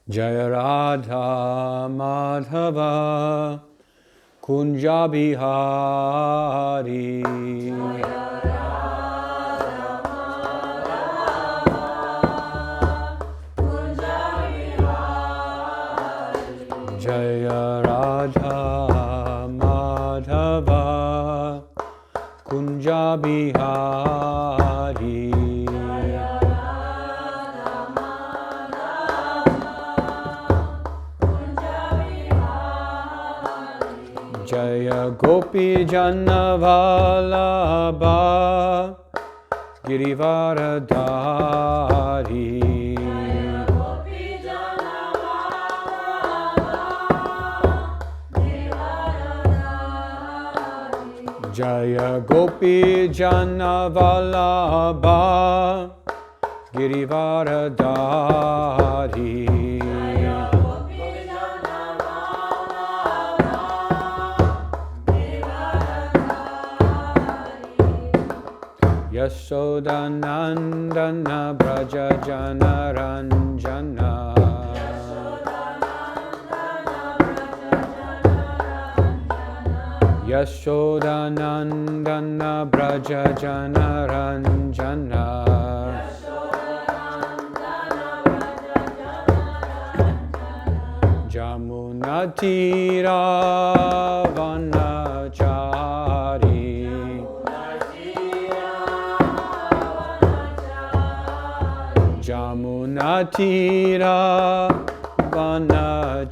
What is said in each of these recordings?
Jaya Radha Madhava Kunja Bihari Jaya Radha Madhava Kunja Bihari Jaya Gopi Jana Vallabha Girivaradhari Jaya Gopi Jana Vallabha Girivaradhari Yashodanandana Braja Jana Ranjana Yashodanandana Braja Jana Ranjana Jamunatira Vanachari Jamunatira Vanachari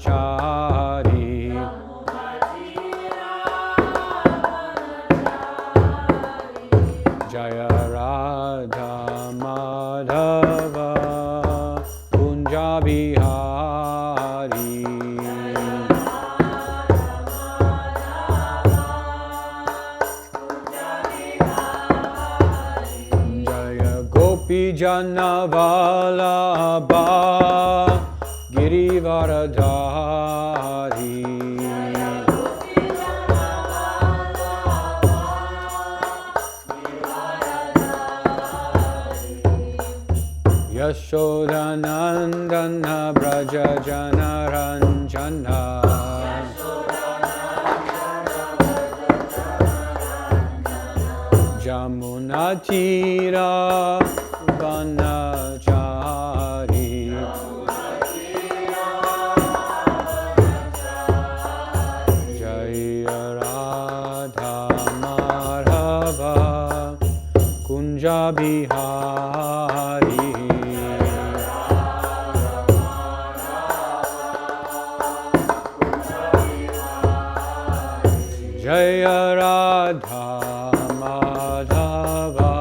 Jaya Radha Madhava Kunja Bihari Jaya Gopi Jana Vallabha Girivaradhari Yashodanandana Braja Jana Ranjana Jamunatira Vanachari Jaya Radha Madhava Kunja Bihari Jaya Radha Madhava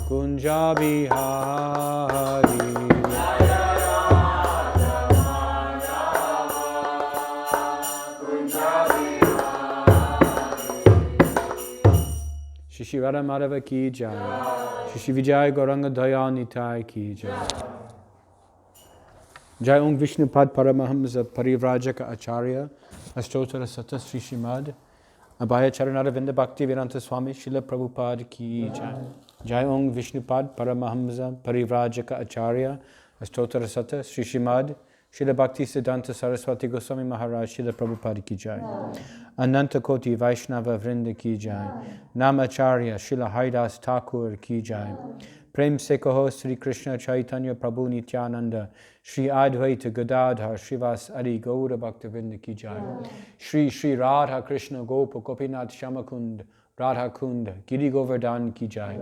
Kunja Bihari Shri Radha Madhava ki jai Shri Vijay Gauranga Daya Nitai ki jai Jai Om Vishnupad Paramahamsa Parivrajaka Acharya Astottara Sata Sri Srimad Abhaya Charanaravinda Bhaktivedanta Swami Srila Prabhupada ki jai Jai Om Vishnupad Paramahamsa Parivrajaka Acharya Astottara Sata Sri Srimad Srila Bhaktivedanta Saraswati Goswami Maharaj Srila Prabhupada ki jai Ananta Koti Vaishnava Vrinda ki jai Namacharya Srila Haridas Thakur ki jai Prem se kaho Sri Krishna Chaitanya Prabhu Nityananda Shri Advaita Gadadhar Srivas Adi Gaura Bhaktivedanta ki jai Shri Shri Radha Krishna Gopa Gopinath Shamakund Radha Kund Giri Govardhan ki jai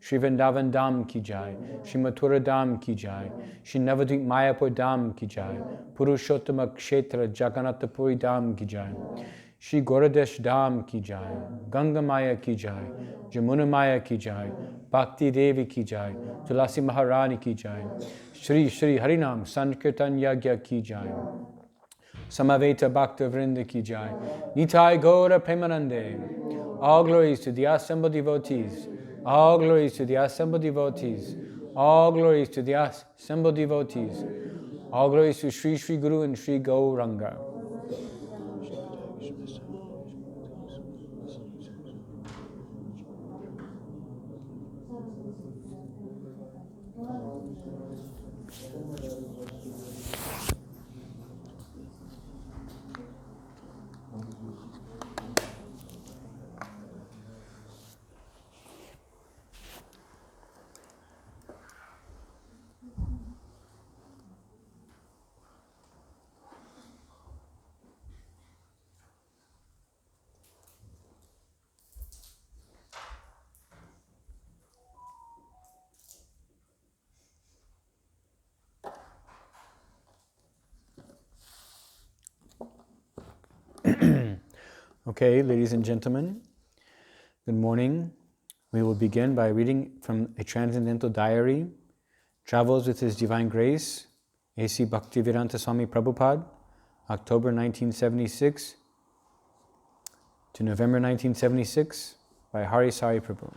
Shri Vrindavan Dham ki jai Shri Mathura Dham ki jai Shri Navadvip Mayapur Dham ki jai Purushottama Kshetra Jagannath Puri Dham ki jai Shri Gauradesh Dham ki jai Ganga Maya ki jai Jamuna Maya ki jai Bhakti Devi ki jai Tulasi Maharani ki jai Shri Shri Harinam Sankirtan Yagya ki jai Samaveta Bhakta Vrinda ki jai Nitai Gaura Premanande All glories to the assembled devotees All glories to the assembled devotees All glories to the assembled devotees All glories to Sri Sri Guru and Sri Gauranga Okay, ladies and gentlemen, good morning. We will begin by reading from a transcendental diary, Travels with His Divine Grace, A.C. Bhaktivedanta Swami Prabhupada, October 1976 to November 1976, by Hari Sari Prabhu.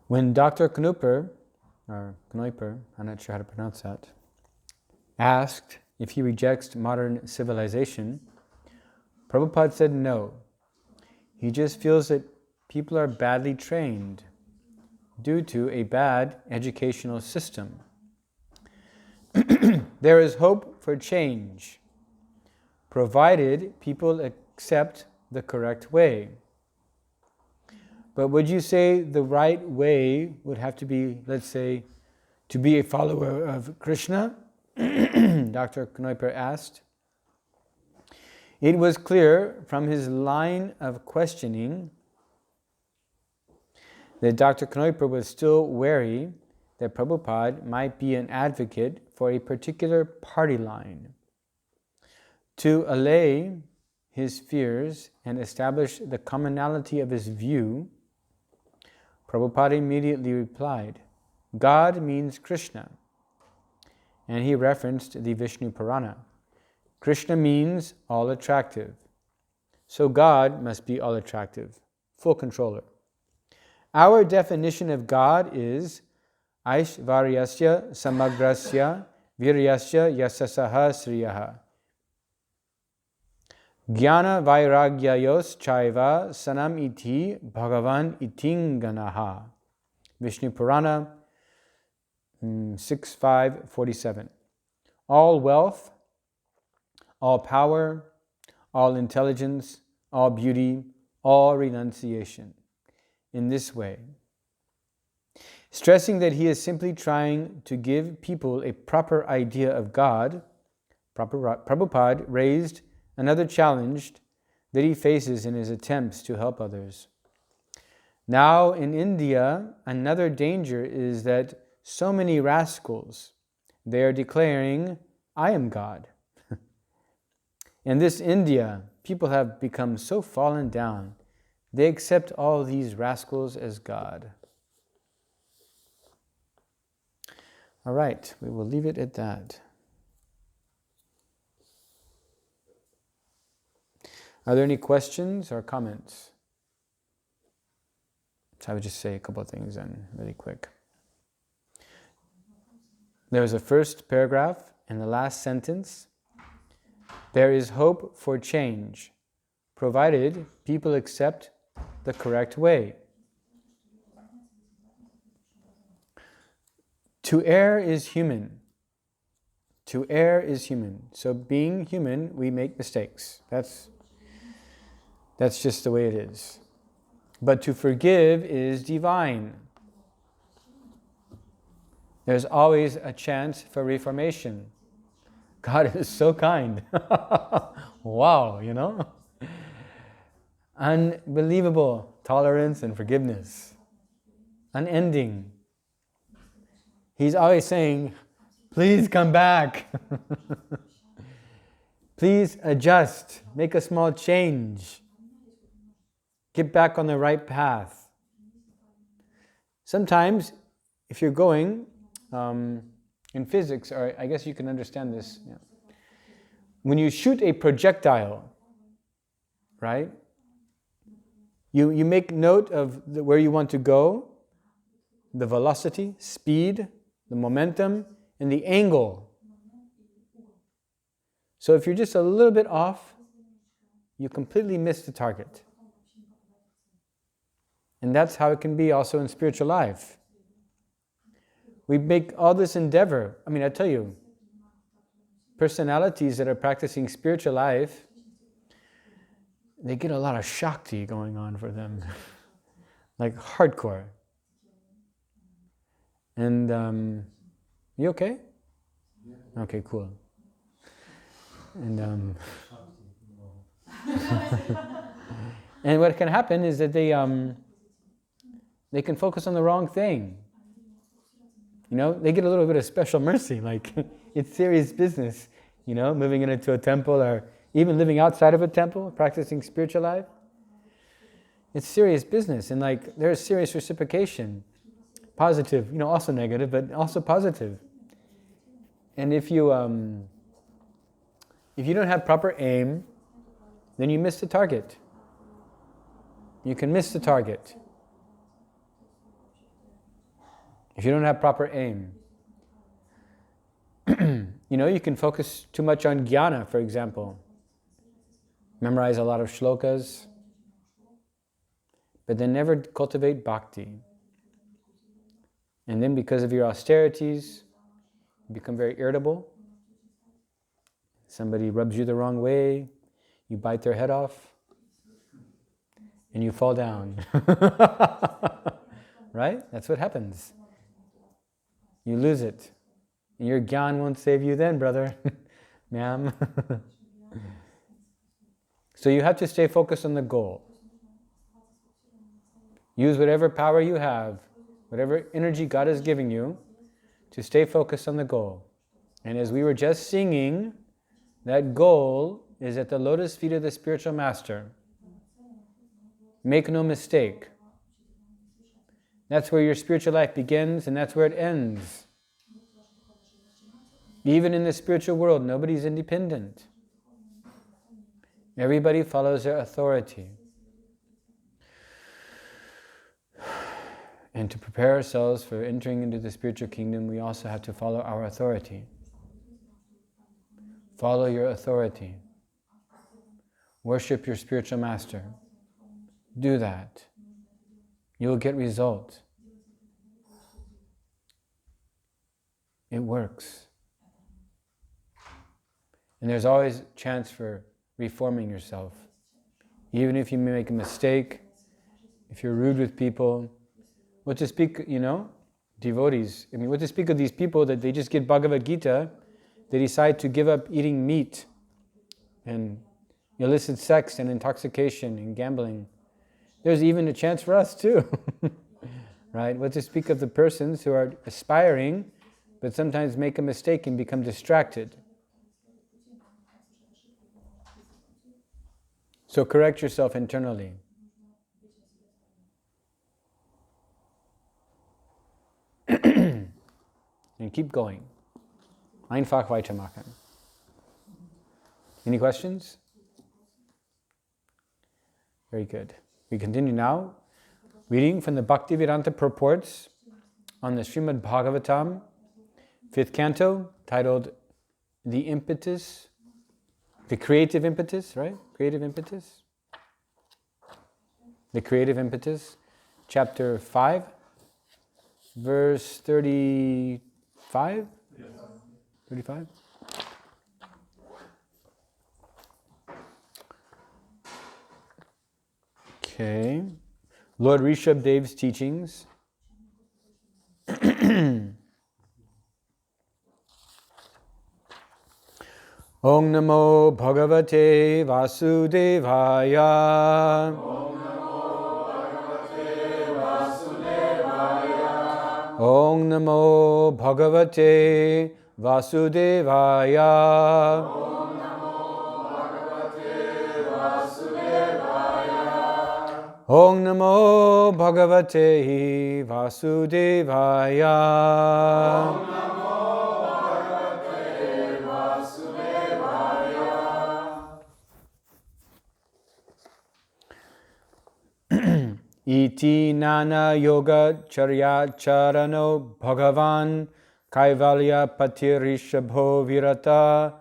When Dr. Knupper, or Knoiper, I'm not sure how to pronounce that, asked if he rejects modern civilization, Prabhupada said no. He just feels that people are badly trained due to a bad educational system. There is hope for change, provided people accept the correct way. But would you say the right way would have to be, let's say, to be a follower of Krishna? Dr. Knoiper asked. It was clear from his line of questioning that Dr. Knoiper was still wary that Prabhupada might be an advocate for a particular party line. To allay his fears and establish the commonality of his view, Prabhupada immediately replied, God means Krishna. And he referenced the Vishnu Purana. Krishna means all attractive. So God must be all attractive, full controller. Our definition of God is Aishvaryasya Samagrasya Viryasya Yasasaha Sriyaha. Jnana Vairagyayos Chaiva Sanam Iti Bhagavan Itinganaha. Vishnu Purana 6.5.47. All wealth, all power, all intelligence, all beauty, all renunciation. In this way, stressing that he is simply trying to give people a proper idea of God, Prabhupada raised another challenge that he faces in his attempts to help others. Now in India, another danger is that so many rascals, they are declaring, I am God. In this India, people have become so fallen down, they accept all these rascals as God. All right, we will leave it at that. Are there any questions or comments? So I would just say a couple of things then, really quick. There is a first paragraph and the last sentence. There is hope for change, provided people accept the correct way. To err is human. To err is human. So being human, we make mistakes. That's just the way it is. But to forgive is divine. There's always a chance for reformation. God is so kind. Wow, you know? Unbelievable tolerance and forgiveness. Unending. He's always saying, please come back. Please adjust. Make a small change. Get back on the right path. Sometimes, if you're going in physics, or I guess you can understand this. Yeah. When you shoot a projectile, right? You make note of where you want to go, the velocity, speed, the momentum, and the angle. So if you're just a little bit off, you completely miss the target. And that's how it can be also in spiritual life. We make all this endeavor. I mean, I tell you, personalities that are practicing spiritual life, they get a lot of Shakti going on for them. Like hardcore. And you okay? Okay, cool. And And what can happen is that they can focus on the wrong thing. They get a little bit of special mercy, like it's serious business, moving into a temple or even living outside of a temple, practicing spiritual life. It's serious business, and there's serious reciprocation. Positive, also negative, but also positive. And if you don't have proper aim, then you miss the target. You can miss the target if you don't have proper aim. You can focus too much on jnana, for example. Memorize a lot of shlokas, but then never cultivate bhakti. And then because of your austerities, you become very irritable. Somebody rubs you the wrong way, you bite their head off, and you fall down. Right? That's what happens. You lose it. And your gyan won't save you then, brother. Ma'am. So you have to stay focused on the goal. Use whatever power you have, whatever energy God is giving you, to stay focused on the goal. And as we were just singing, that goal is at the lotus feet of the spiritual master. Make no mistake. That's where your spiritual life begins and that's where it ends. Even in the spiritual world, nobody's independent. Everybody follows their authority. And to prepare ourselves for entering into the spiritual kingdom, we also have to follow our authority. Follow your authority. Worship your spiritual master. Do that. You will get results. It works. And there's always a chance for reforming yourself. Even if you may make a mistake, if you're rude with people, what to speak, devotees. What to speak of these people that they just get Bhagavad Gita, they decide to give up eating meat and illicit sex and intoxication and gambling. There's even a chance for us too. Right? What to speak of the persons who are aspiring, but sometimes make a mistake and become distracted. So correct yourself internally. And keep going. Einfach weitermachen. Any questions? Very good. We continue now, reading from the Bhaktivedanta purports on the Srimad Bhagavatam, 5th canto, titled The Impetus, the Creative Impetus, right? Creative Impetus. The Creative Impetus, chapter 5, verse 35? 35? Okay. Lord Rishabhadev's teachings. Om Namo Bhagavate Vasudevaya. Om Namo Bhagavate Vasudevaya. Om Namo Bhagavate Vasudevaya. Om Namo Bhagavate Vasudevaya. Om Namo Bhagavate Vasudevaya. Iti nana yoga charya charano bhagavan kaivalya patirishabho virata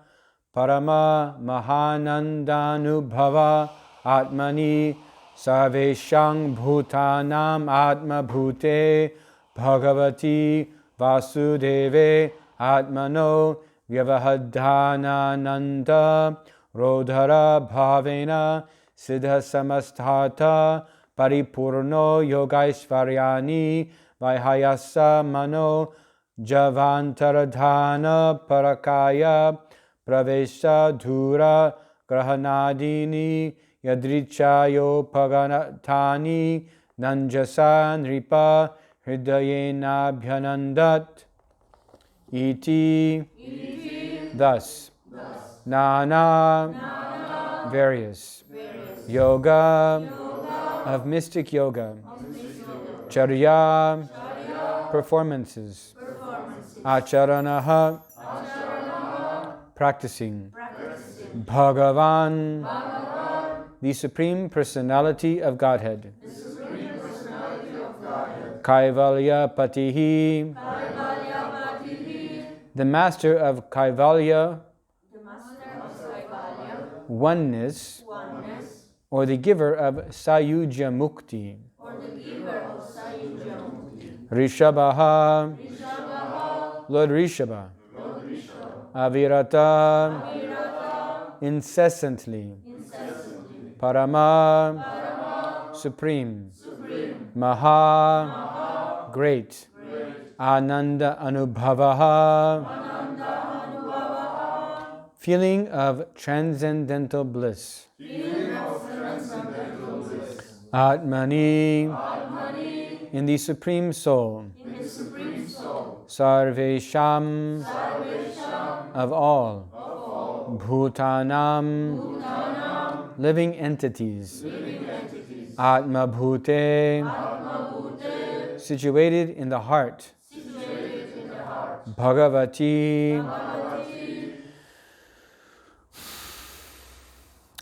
parama mahanandanubhava atmani sarveshang bhutanam atma bhute bhagavati vasudeve atmano vyavahadhanananda rodhara bhavena siddha samasthata paripurno yogaishvaryani vihayasa mano javantaradhana parakaya pravesha dhura grahanadini yadrichayo paganatani nanjasa nripa hridayena bhyanandat iti. Thus, nana, various, yoga, of mystic yoga, charya, performances, acharanaha, practicing, Bhagavan, the Supreme Personality of Godhead, Kaivalya Patihi, the Master of Kaivalya, oneness, or the giver of Sayujya Mukti. Rishabhaha, Lord Rishabha, Avirata, incessantly, Parama, supreme, Maha, great, Ananda Anubhavaha, feeling of transcendental bliss. Atmani, in the Supreme Soul. Sarvesham, of all. Bhutanam, living entities. Atma Bhute, situated in the heart. Bhagavati,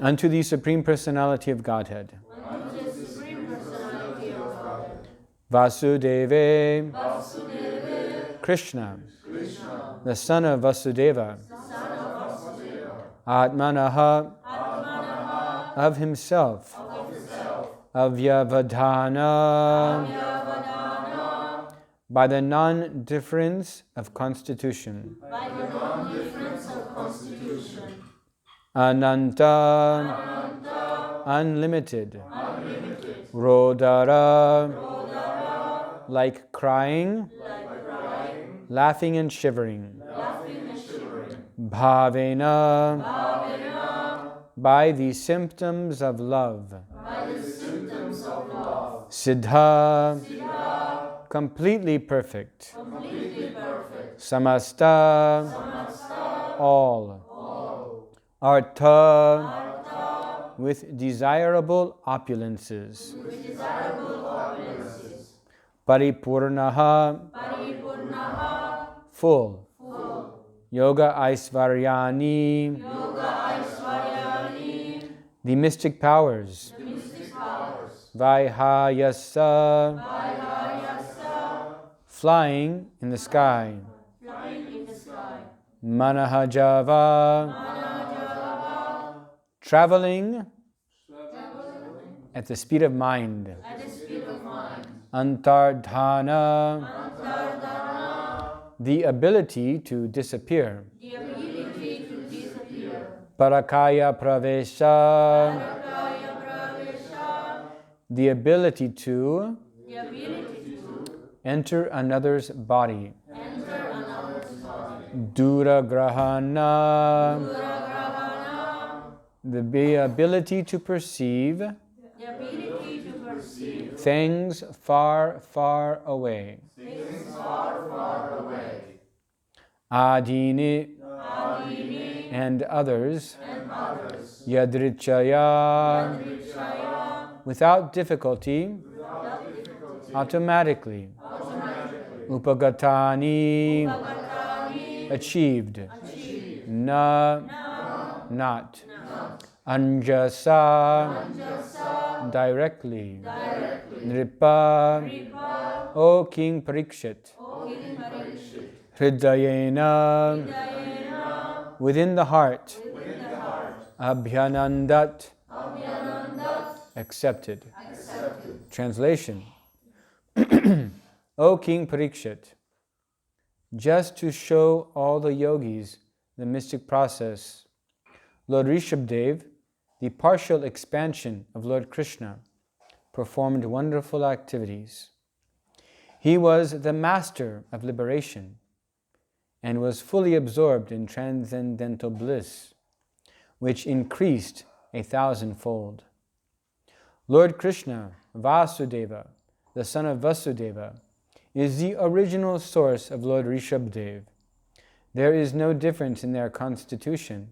unto the Supreme Personality of Godhead. Vasudeve, Krishna, the son of Vasudeva. Atmanaha, of himself. Avyavadhana, by the non-difference of constitution. Ananta, unlimited. Rodara, like crying, laughing and shivering. Bhavena, by the symptoms of love. Siddha, completely perfect. Samasta, all. Artha, with desirable opulences. Paripurnaha, full. Yoga Aisvaryani, the mystic powers. Vaihayasa, flying in the sky. Manahajava, traveling at the speed of mind. Antardhana, the ability to disappear. Parakaya pravesha, the ability to enter another's body. Duragrahana, the ability to perceive things far, far away. Adini, and others. Yadrichaya, without difficulty, automatically. Upagatani, achieved. Na, not. Anjasa, directly. Nripa, O King Parikshit. Hridayena, within the heart. Abhyanandat, accepted. Translation. O King Parikshit, just to show all the yogis the mystic process, Lord Rishabdev, the partial expansion of Lord Krishna, performed wonderful activities. He was the master of liberation and was fully absorbed in transcendental bliss, which increased 1,000-fold. Lord Krishna, Vasudeva, the son of Vasudeva, is the original source of Lord Rishabdev. There is no difference in their constitution,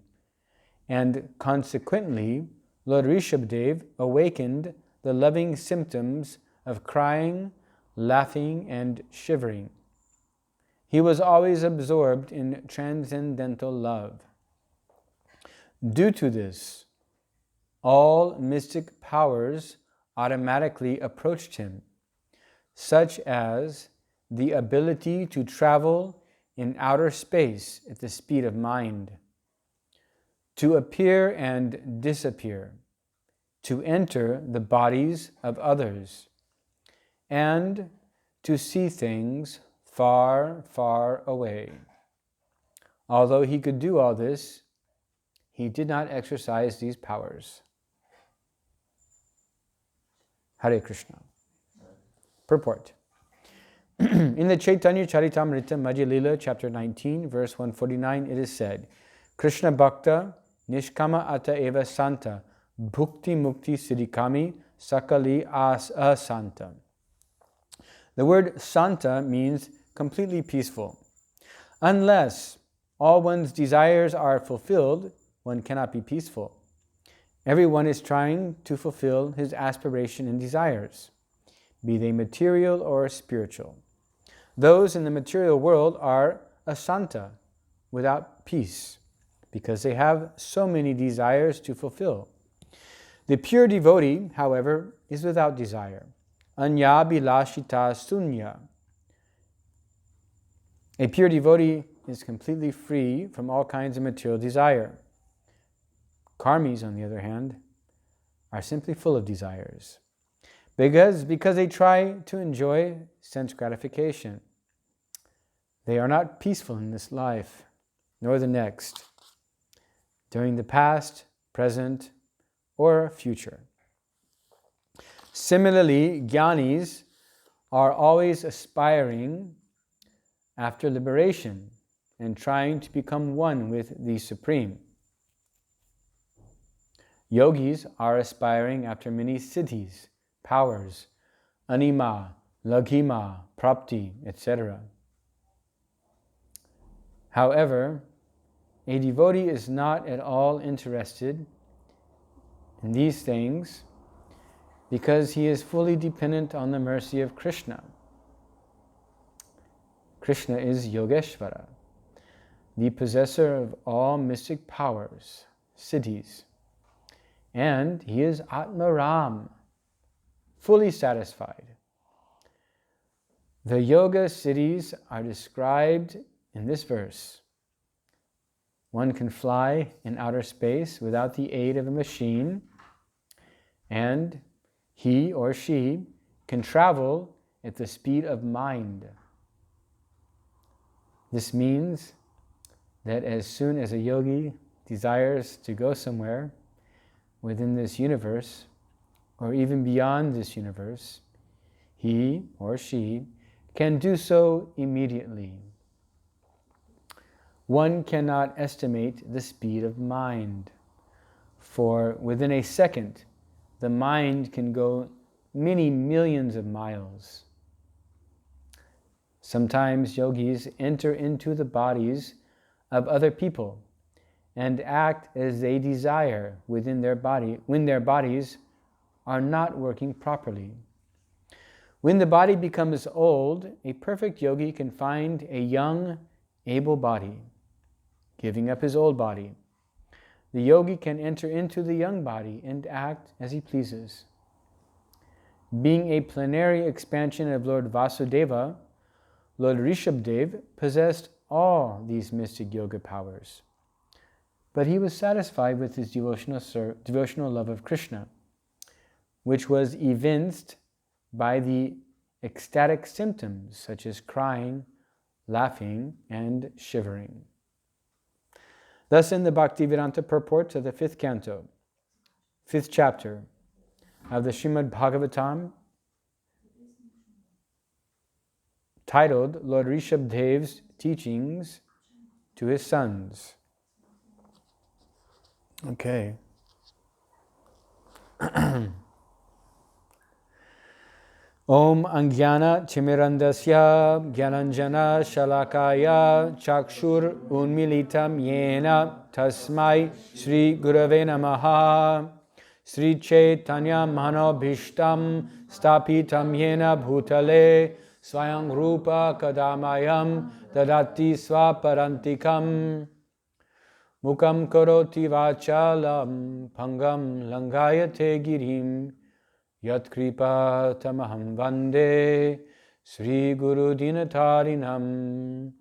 and consequently, Lord Rishabdev awakened the loving symptoms of crying, laughing, and shivering. He was always absorbed in transcendental love. Due to this, all mystic powers automatically approached him, such as the ability to travel in outer space at the speed of mind, to appear and disappear, to enter the bodies of others, and to see things far, far away. Although he could do all this, he did not exercise these powers. Hare Krishna. Purport. In the Chaitanya Charitamrita Madhya Lila, chapter 19, verse 149, it is said, Krishna Bhakta Nishkama Ata Eva Santa Bhukti Mukti Siddhikami Sakali As Asanta. The word Santa means completely peaceful. Unless all one's desires are fulfilled, one cannot be peaceful. Everyone is trying to fulfill his aspiration and desires, be they material or spiritual. Those in the material world are asanta, without peace, because they have so many desires to fulfill. The pure devotee, however, is without desire. Anya bilashita sunya. A pure devotee is completely free from all kinds of material desire. Karmis, on the other hand, are simply full of desires. Because they try to enjoy sense gratification. They are not peaceful in this life, nor the next, during the past, present, or future. Similarly, jnanis are always aspiring after liberation and trying to become one with the Supreme. Yogis are aspiring after many siddhis, powers, anima, laghima, prapti, etc. However, a devotee is not at all interested in these things because he is fully dependent on the mercy of Krishna. Krishna is Yogeshvara, the possessor of all mystic powers, siddhis, and he is Atmaram, fully satisfied. The yoga siddhis are described in this verse. One can fly in outer space without the aid of a machine, and he or she can travel at the speed of mind. This means that as soon as a yogi desires to go somewhere within this universe, or even beyond this universe, he or she can do so immediately. One cannot estimate the speed of mind, for within a second, the mind can go many millions of miles. Sometimes yogis enter into the bodies of other people and act as they desire within their body when their bodies are not working properly. When the body becomes old, a perfect yogi can find a young, able body, giving up his old body. The yogi can enter into the young body and act as he pleases. Being a plenary expansion of Lord Vasudeva, Lord Rishabdev possessed all these mystic yoga powers. But he was satisfied with his devotional love of Krishna, which was evinced by the ecstatic symptoms such as crying, laughing, and shivering. Thus in the Bhaktivedanta purport to the 5th canto, 5th chapter of the Srimad Bhagavatam, titled Lord Rishabdev's Teachings to His Sons. Okay. Om Angyana Timirandasya Gyananjana Shalakaya Chakshur Unmilitam Yena Tasmai Sri Gurave Namaha Sri Chaitanya Manobhishtam Stapitam Yena Bhutale Swayam Rupa Kadamayam Dadati Swaparantikam Mukam Karoti Vachalam Pangam Langayate Girim Yat Kripa Tamaham Vande Sri Guru Dinatarinam.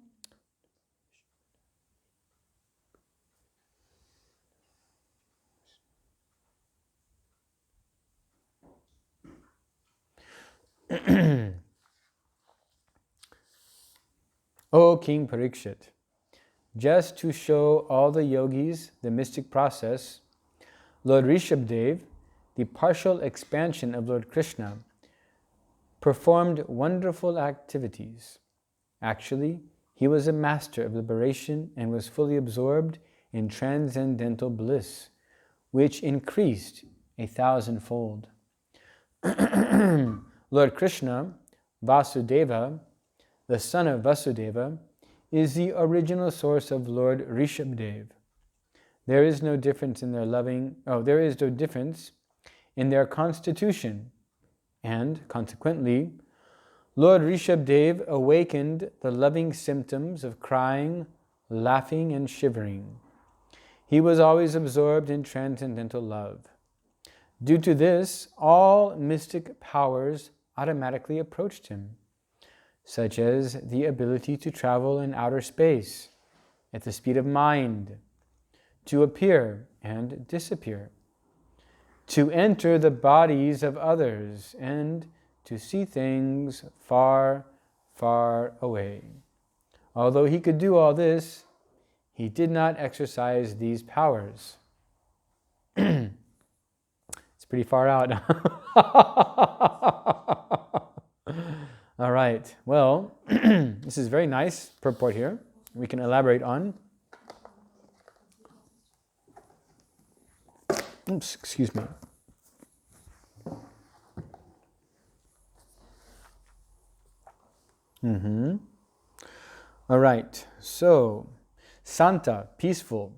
O King Parikshit, just to show all the yogis the mystic process, Lord Rishabdev, the partial expansion of Lord Krishna, performed wonderful activities. Actually, he was a master of liberation and was fully absorbed in transcendental bliss, which increased 1,000-fold. Lord Krishna, Vasudeva, the son of Vasudeva, is the original source of Lord Rishabdev. There is no difference in their constitution, and consequently, Lord Rishabdev awakened the loving symptoms of crying, laughing, and shivering. He was always absorbed in transcendental love. Due to this, all mystic powers automatically approached him, such as the ability to travel in outer space at the speed of mind, to appear and disappear, to enter the bodies of others, and to see things far, far away. Although he could do all this, he did not exercise these powers. It's pretty far out. All right, well, this is very nice purport here. We can elaborate on. Oops, excuse me. All right, so, Santa, peaceful.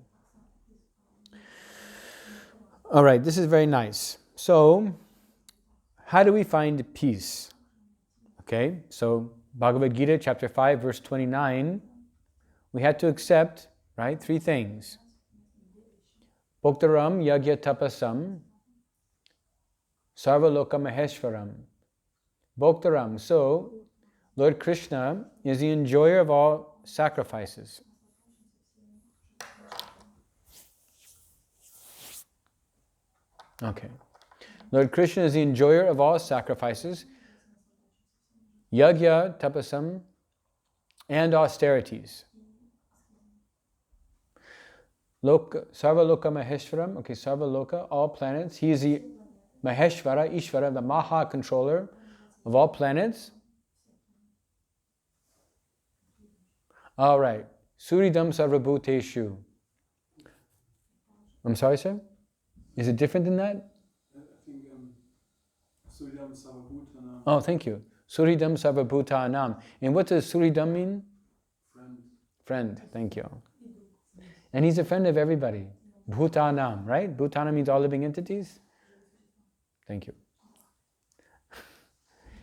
All right, this is very nice. So, how do we find peace? Okay, so Bhagavad Gita, chapter 5, verse 29, we had to accept, right, 3 things. Bhoktaram yagya tapasam sarva loka maheshwaram. Bhoktaram, so Lord Krishna is the enjoyer of all sacrifices. Okay. Lord Krishna is the enjoyer of all sacrifices, yagya, tapasam, and austerities. Sarva loka maheshwaram, okay, sarva loka, all planets. He is the maheshwara, Ishvara, the Maha controller of all planets. All right. Suridam sarvabhuteshu. I'm sorry, sir? Is it different than that? I think Suridam sarvabhutanam. Oh, thank you. Suridam sarvabhutanam. And what does Suridam mean? Friend. Friend, thank you. And he's a friend of everybody. Bhutanam, right? Bhutana means all living entities. Thank you.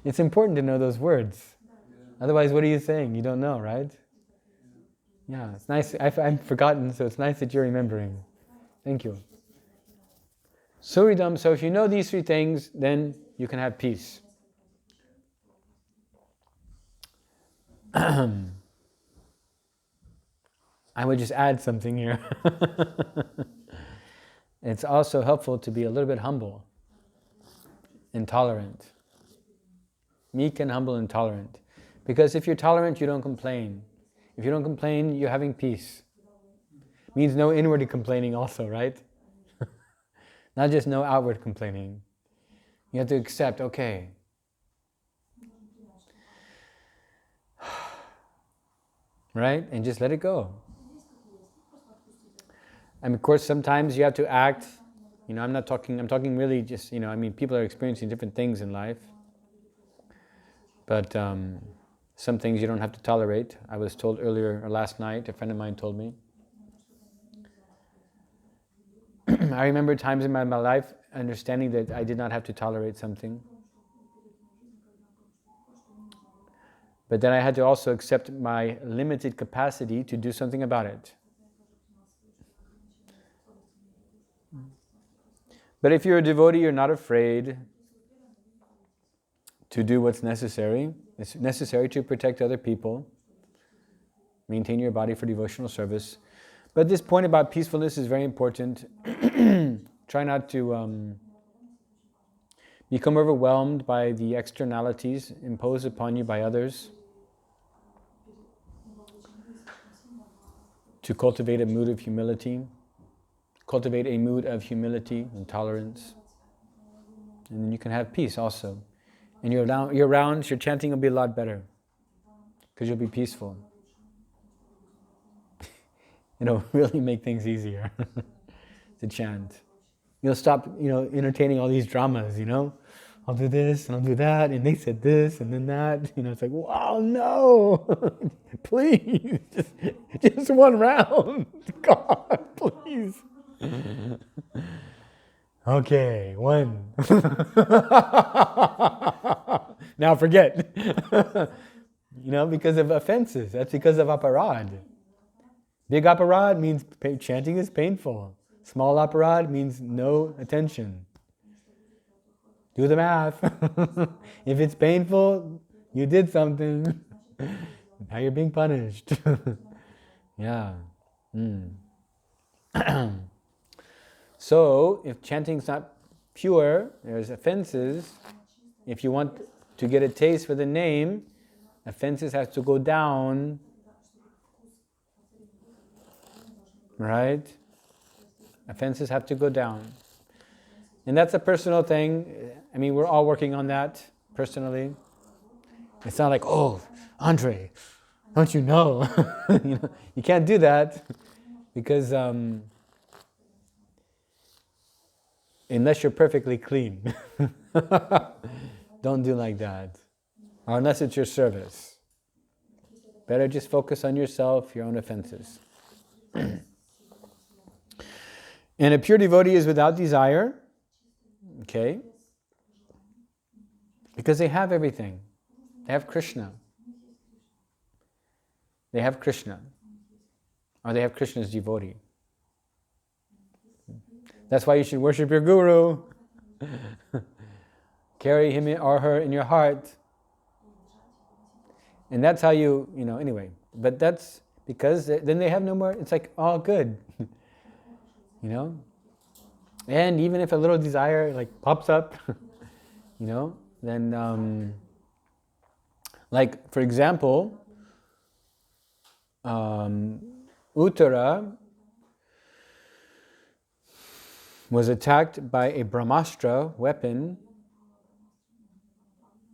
It's important to know those words. Yeah. Otherwise, what are you saying? You don't know, right? Yeah, it's nice. I've forgotten, so it's nice that you're remembering. Thank you. Suridam, so if you know these 3 things, then you can have peace. I would just add something here. It's also helpful to be a little bit humble and tolerant. Meek and humble and tolerant. Because if you're tolerant, you don't complain. If you don't complain, you're having peace. Means no inward complaining also, right? Not just no outward complaining. You have to accept, okay. Right? And just let it go. And of course, sometimes you have to act, I'm talking really just, people are experiencing different things in life. But some things you don't have to tolerate. I was told earlier, or last night, a friend of mine told me. I remember times in my life understanding that I did not have to tolerate something. But then I had to also accept my limited capacity to do something about it. But if you're a devotee, you're not afraid to do what's necessary. It's necessary to protect other people, maintain your body for devotional service. But this point about peacefulness is very important. Try not to become overwhelmed by the externalities imposed upon you by others. To cultivate a mood of humility. Cultivate a mood of humility and tolerance. And then you can have peace also. And your rounds, your chanting will be a lot better. Because you'll be peaceful. It'll really make things easier to chant. You'll stop, entertaining all these dramas, I'll do this and I'll do that, and they said this and then that. It's like, wow, no, please, just one round, God, please. Okay, one. Now forget. Because of offenses. That's because of aparad. Big aparad means chanting is painful. Small aparad means no attention. Do the math. If it's painful, you did something. Now you're being punished. Yeah. So, if chanting's not pure, there's offenses. If you want to get a taste for the name, offenses have to go down. Right? Offenses have to go down. And that's a personal thing. I mean, we're all working on that personally. It's not like, oh, Andre, don't you know? You can't do that because unless you're perfectly clean, don't do like that. Or unless it's your service. Better just focus on yourself, your own offenses. And a pure devotee is without desire. Okay? Because they have everything. They have Krishna. They have Krishna. Or they have Krishna's devotee. That's why you should worship your guru. Carry him or her in your heart. And that's how you, anyway. But that's because then they have no more, it's like all good. And even if a little desire pops up, then for example, Uttara was attacked by a Brahmastra weapon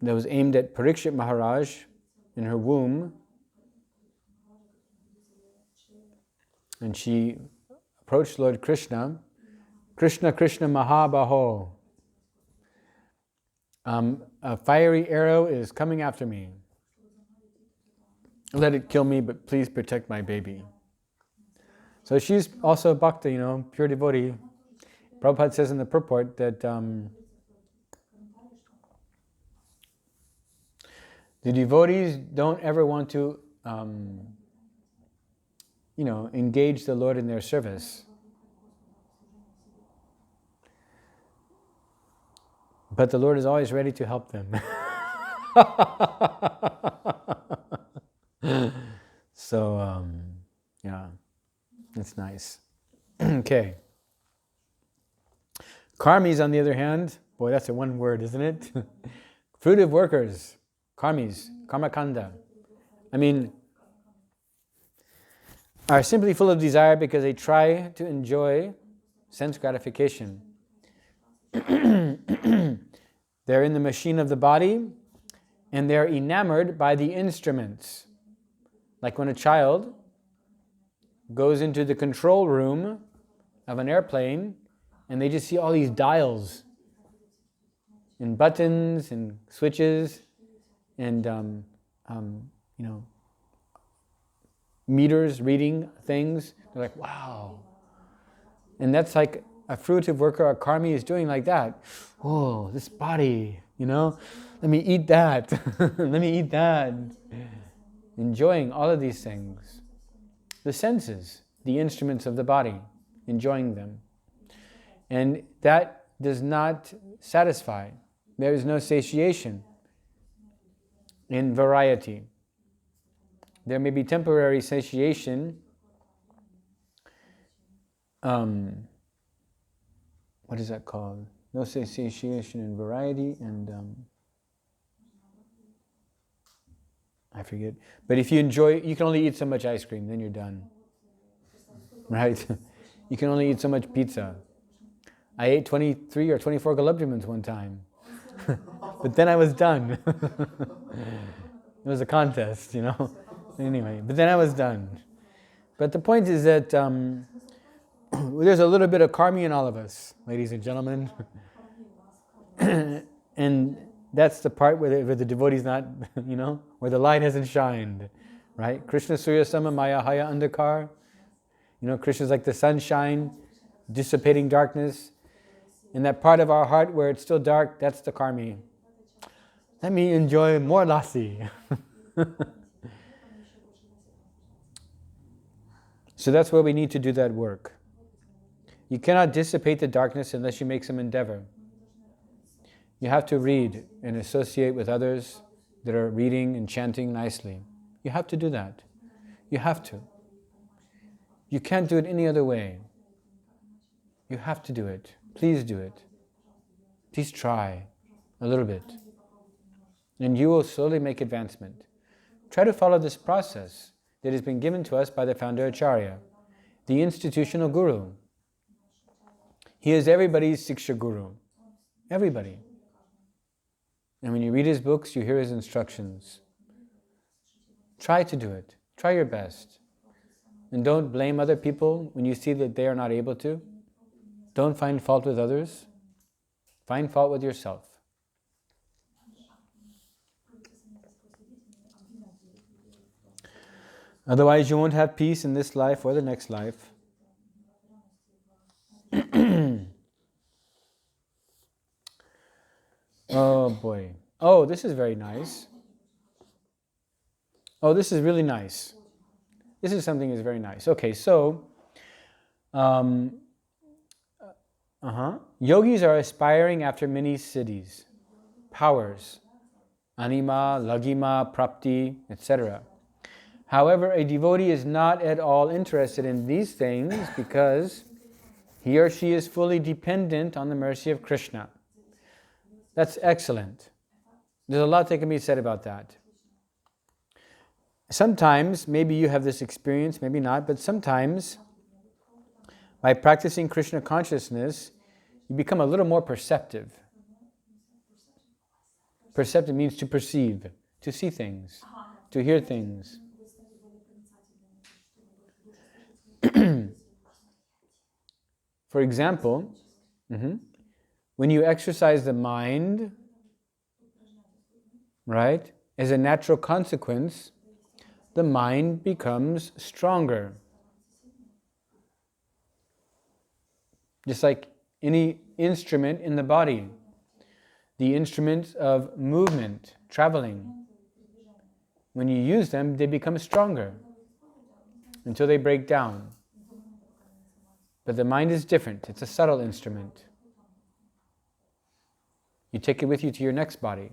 that was aimed at Parikshit Maharaj in her womb, and she approached Lord Krishna. Krishna, Krishna Mahabaho. A fiery arrow is coming after me. Let it kill me, but please protect my baby. So she's also a bhakta, pure devotee. Prabhupada says in the purport that the devotees don't ever want to engage the Lord in their service. But the Lord is always ready to help them. So, it's nice. Okay. Karmis, on the other hand, boy, that's a one word, isn't it? Fruitive workers, karmis, karmakanda. Are simply full of desire because they try to enjoy sense gratification. They're in the machine of the body, and they're enamored by the instruments. Like when a child goes into the control room of an airplane, and they just see all these dials, and buttons, and switches, and meters reading things. They're like, wow. And that's like a fruitive worker, a karmi is doing like that. Oh, this body, let me eat that. Let me eat that. Enjoying all of these things. The senses, the instruments of the body, enjoying them. And that does not satisfy. There is no satiation in variety. There may be temporary satiation. What is that called? No satiation in variety and I forget. But if you enjoy, you can only eat so much ice cream, then you're done. Right? You can only eat so much pizza. I ate 23 or 24 gulab jamuns one time. But then I was done. It was a contest, Anyway, but then I was done. But the point is that there's a little bit of karma in all of us, ladies and gentlemen. And that's the part where the devotee's not, where the light hasn't shined, right? Krishna Surya Sama Maya Haya Andhakar. Krishna's like the sunshine, dissipating darkness. And that part of our heart where it's still dark, that's the karmi. Let me enjoy more lassi. So that's where we need to do that work. You cannot dissipate the darkness unless you make some endeavor. You have to read and associate with others that are reading and chanting nicely. You have to do that. You have to. You can't do it any other way. You have to do it. Please do it. Please try a little bit. And you will slowly make advancement. Try to follow this process that has been given to us by the founder Acharya, the institutional guru. He is everybody's Siksha Guru. Everybody. And when you read his books, you hear his instructions. Try to do it. Try your best. And don't blame other people when you see that they are not able to. Don't find fault with others. Find fault with yourself. Otherwise, you won't have peace in this life or the next life. Oh boy. Oh, this is very nice. Oh, this is really nice. This is something that's very nice. Okay, so yogis are aspiring after many siddhis, powers, anima, lagima, prapti, etc. However, a devotee is not at all interested in these things because he or she is fully dependent on the mercy of Krishna. That's excellent. There's a lot that can be said about that. Sometimes, maybe you have this experience, maybe not, but sometimes, by practicing Krishna consciousness, you become a little more perceptive. Perceptive means to perceive, to see things, to hear things. For example, when you exercise the mind, right, as a natural consequence, the mind becomes stronger. Just like any instrument in the body, the instruments of movement, traveling, when you use them, they become stronger until they break down. But the mind is different. It's a subtle instrument. You take it with you to your next body.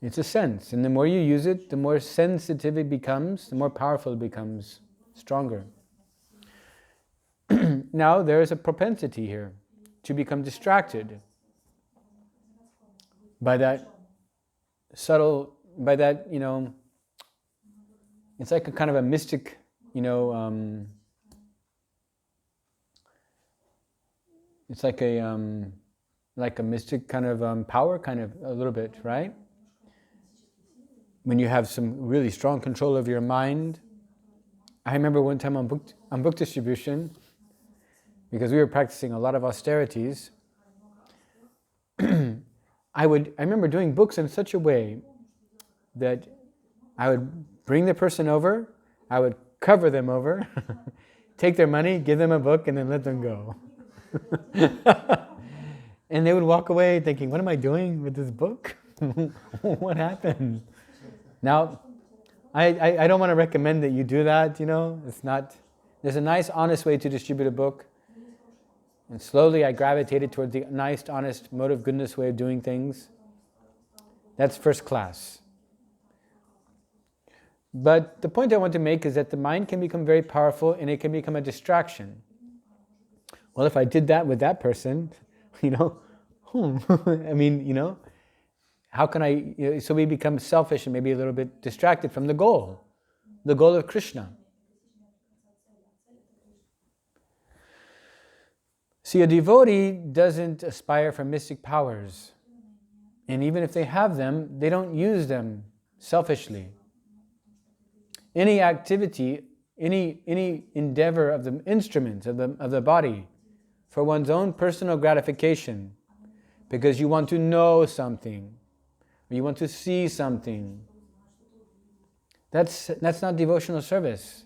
It's a sense, and the more you use it, the more sensitive it becomes, the more powerful it becomes, stronger. Now there is a propensity here to become distracted by that subtle, by that, it's like a kind of a mystic, it's like a mystic kind of power, kind of a little bit, right? When you have some really strong control of your mind. I remember one time on book distribution, because we were practicing a lot of austerities, I remember doing books in such a way that I would bring the person over, I would cover them over, take their money, give them a book, and then let them go. And they would walk away thinking, what am I doing with this book? What happened? Now, I don't want to recommend that you do that, It's not, there's a nice, honest way to distribute a book. And slowly I gravitated towards the nice, honest, mode of goodness way of doing things. That's first class. But the point I want to make is that the mind can become very powerful and it can become a distraction. Well, if I did that with that person, I mean, how can I, so we become selfish and maybe a little bit distracted from the goal of Krishna. See, a devotee doesn't aspire for mystic powers. And even if they have them, they don't use them selfishly. Any activity, any endeavor of the instruments of the body for one's own personal gratification, because you want to know something, or you want to see something, that's not devotional service.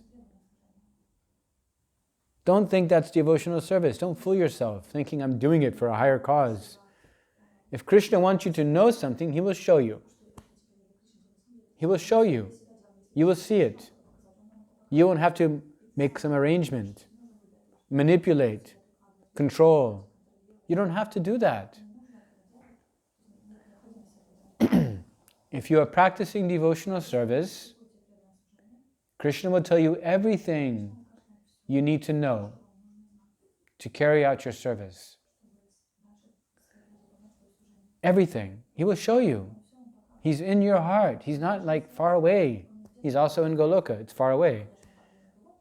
Don't think that's devotional service. Don't fool yourself thinking I'm doing it for a higher cause. If Krishna wants you to know something, He will show you. He will show you. You will see it. You won't have to make some arrangement, manipulate, control. You don't have to do that. If you are practicing devotional service, Krishna will tell you everything you need to know to carry out your service. Everything. He will show you. He's in your heart. He's not like far away. He's also in Goloka. It's far away.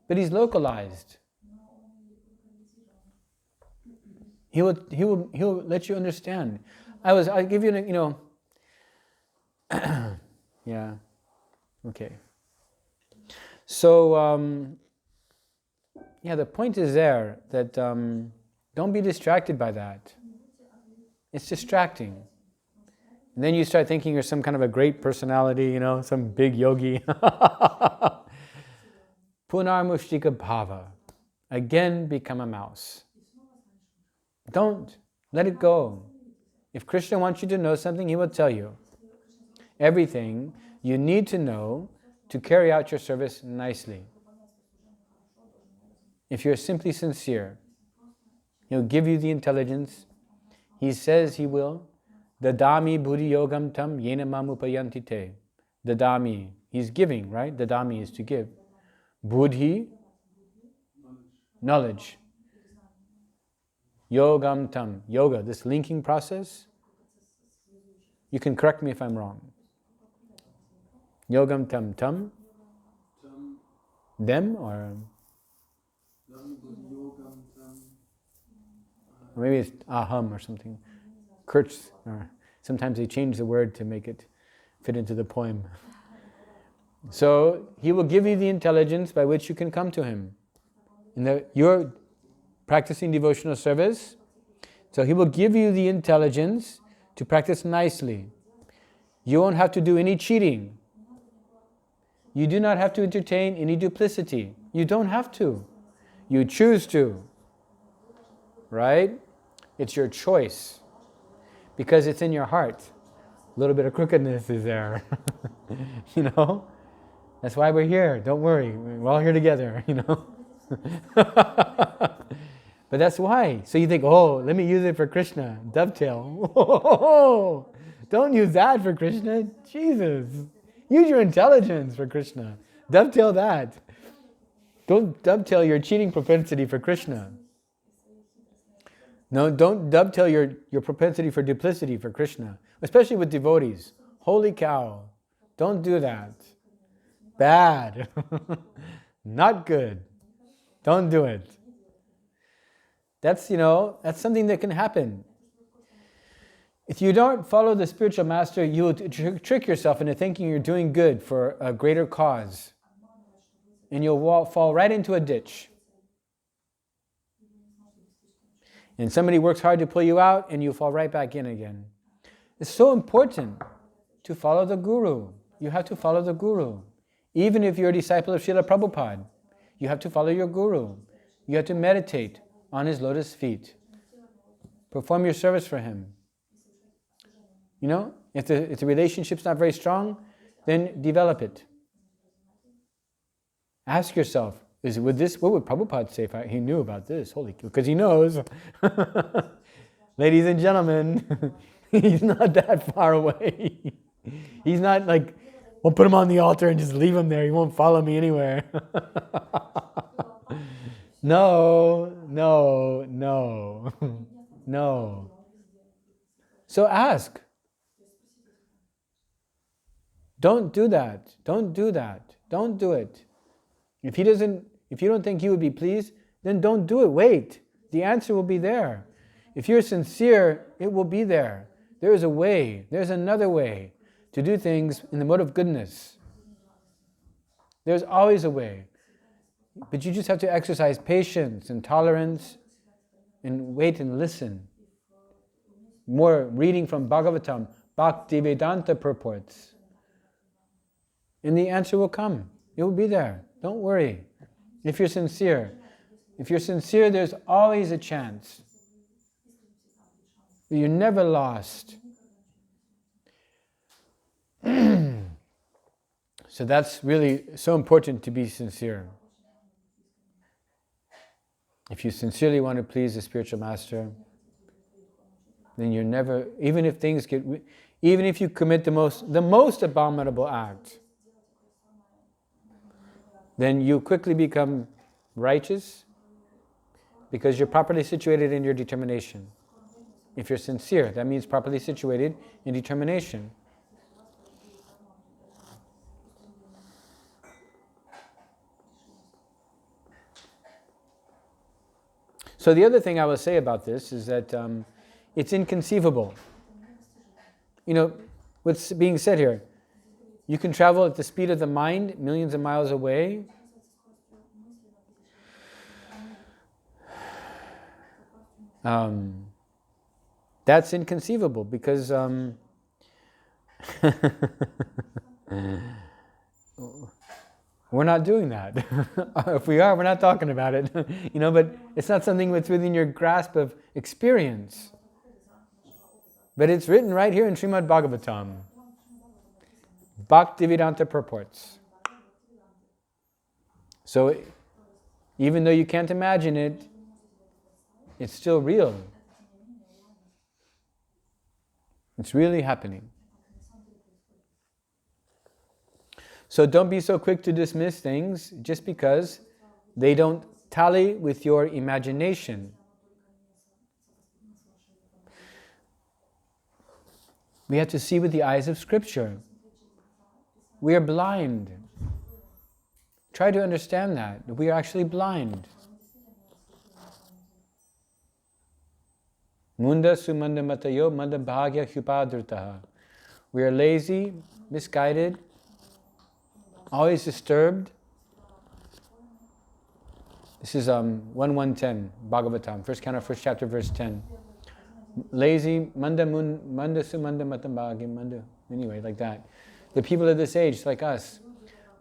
But He's localized. He will let you understand. I'll give you yeah. Okay. So, the point is there that don't be distracted by that. It's distracting. And then you start thinking you're some kind of a great personality, some big yogi. Punar Mushtika Bhava. Again, become a mouse. Don't. Let it go. If Krishna wants you to know something, He will tell you. Everything you need to know to carry out your service nicely. If you're simply sincere, He'll give you the intelligence. He says He will. Dadami buddhi yogam tam yena mamupayanti te. Dadami, He's giving, right? Dadami is to give. Buddhi, knowledge. Yogam tam, yoga, this linking process. You can correct me if I'm wrong. Yogam tam tam. Them or maybe it's aham or something. Kurtz, or sometimes they change the word to make it fit into the poem. So He will give you the intelligence by which you can come to Him. You're practicing devotional service, so He will give you the intelligence to practice nicely. You won't have to do any cheating. You do not have to entertain any duplicity. You don't have to. You choose to. Right? It's your choice. Because it's in your heart. A little bit of crookedness is there. That's why we're here. Don't worry. We're all here together, But that's why. So you think, let me use it for Krishna. Dovetail. Don't use that for Krishna. Jesus. Use your intelligence for Krishna. Dovetail that. Don't dovetail your cheating propensity for Krishna. No, don't dovetail your propensity for duplicity for Krishna. Especially with devotees. Holy cow. Don't do that. Bad. Not good. Don't do it. That's something that can happen. If you don't follow the spiritual master, you will trick yourself into thinking you're doing good for a greater cause. And you'll fall right into a ditch. And somebody works hard to pull you out, and you fall right back in again. It's so important to follow the Guru. You have to follow the Guru. Even if you're a disciple of Srila Prabhupada, you have to follow your Guru. You have to meditate on his lotus feet. Perform your service for him. You know, if the relationship's not very strong, then develop it. Ask yourself, what would Prabhupada say if he knew about this? Because he knows. Ladies and gentlemen, he's not that far away. He's not like, we'll put him on the altar and just leave him there. He won't follow me anywhere. No. So ask. Don't do that. Don't do it. If you don't think he would be pleased, then don't do it. Wait. The answer will be there. If you're sincere, it will be there. There is a way. There's another way to do things in the mode of goodness. There's always a way. But you just have to exercise patience and tolerance and wait and listen. More reading from Bhagavatam, Bhaktivedanta purports. And the answer will come. It will be there. Don't worry. If you're sincere, there's always a chance. You're never lost. So that's really so important to be sincere. If you sincerely want to please the spiritual master, then you're never, even if you commit the most abominable act, then you quickly become righteous because you're properly situated in your determination. If you're sincere, that means properly situated in determination. So the other thing I will say about this is that it's inconceivable. You know, what's being said here? You can travel at the speed of the mind, millions of miles away. That's inconceivable because we're not doing that. If we are, we're not talking about it. But it's not something that's within your grasp of experience. But it's written right here in Srimad Bhagavatam. Bhaktivedanta purports. So, even though you can't imagine it, it's still real. It's really happening. So don't be so quick to dismiss things just because they don't tally with your imagination. We have to see with the eyes of Scripture. We are blind. Try to understand that. We are actually blind. Munda sumanda matayo manda bhagya hupadritaha. We are lazy, misguided, always disturbed. This is 1:10, Bhagavatam, first canto, first chapter, verse 10. Lazy, manda sumanda matambhagya, manda. Anyway, like that. The people of this age, like us,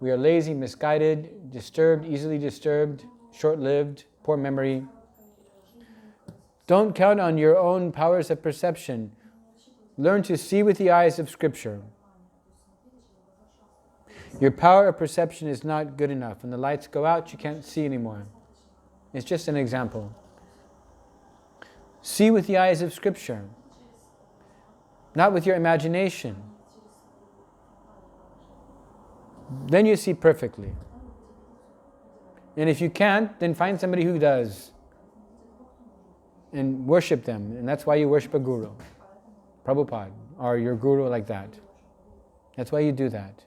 we are lazy, misguided, disturbed, easily disturbed, short-lived, poor memory. Don't count on your own powers of perception. Learn to see with the eyes of Scripture. Your power of perception is not good enough. When the lights go out, you can't see anymore. It's just an example. See with the eyes of Scripture, not with your imagination. Then you see perfectly. And if you can't, then find somebody who does. And worship them. And that's why you worship a guru. Prabhupada, or your guru like that. That's why you do that.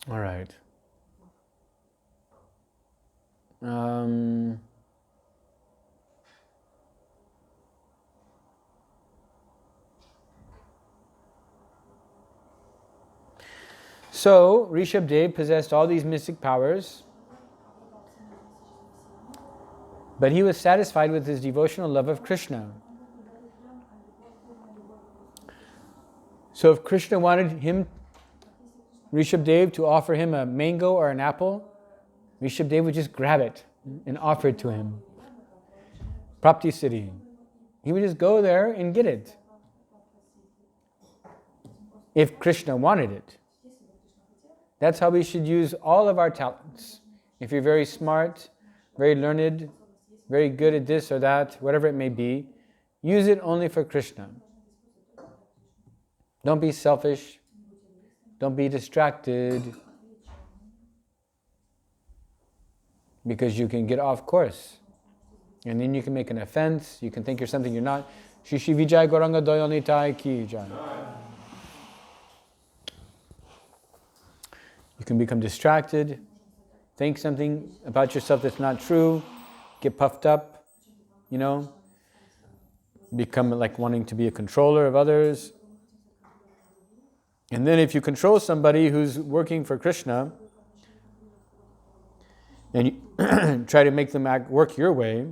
All right. So, Rishabdev possessed all these mystic powers, But he was satisfied with his devotional love of Krishna. So if Krishna wanted him, Rishabdev, to offer him a mango or an apple, Rishabdev would just grab it and offer it to him. Prapti Siddhi. He would just go there and get it. If Krishna wanted it. That's how we should use all of our talents. If you're very smart, very learned, very good at this or that, whatever it may be, use it only for Krishna. Don't be selfish. Don't be distracted. Because you can get off course. And then you can make an offense. You can think you're something you're not. Shri Shri Vijay Gauranga Doyal Nitai Ki Jai. You can become distracted. Think something about yourself that's not true. Get puffed up. Become like wanting to be a controller of others. And then if you control somebody who's working for Krishna, and you try to make them work your way,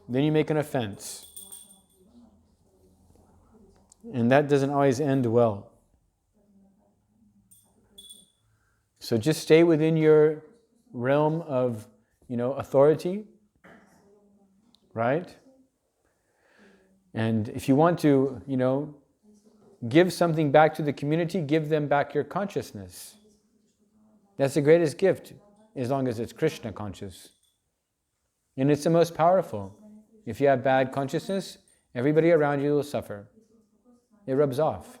then you make an offense. And that doesn't always end well. So just stay within your realm of, authority, right? And if you want to, give something back to the community, give them back your consciousness. That's the greatest gift, as long as it's Krishna conscious. And it's the most powerful. If you have bad consciousness, everybody around you will suffer. It rubs off.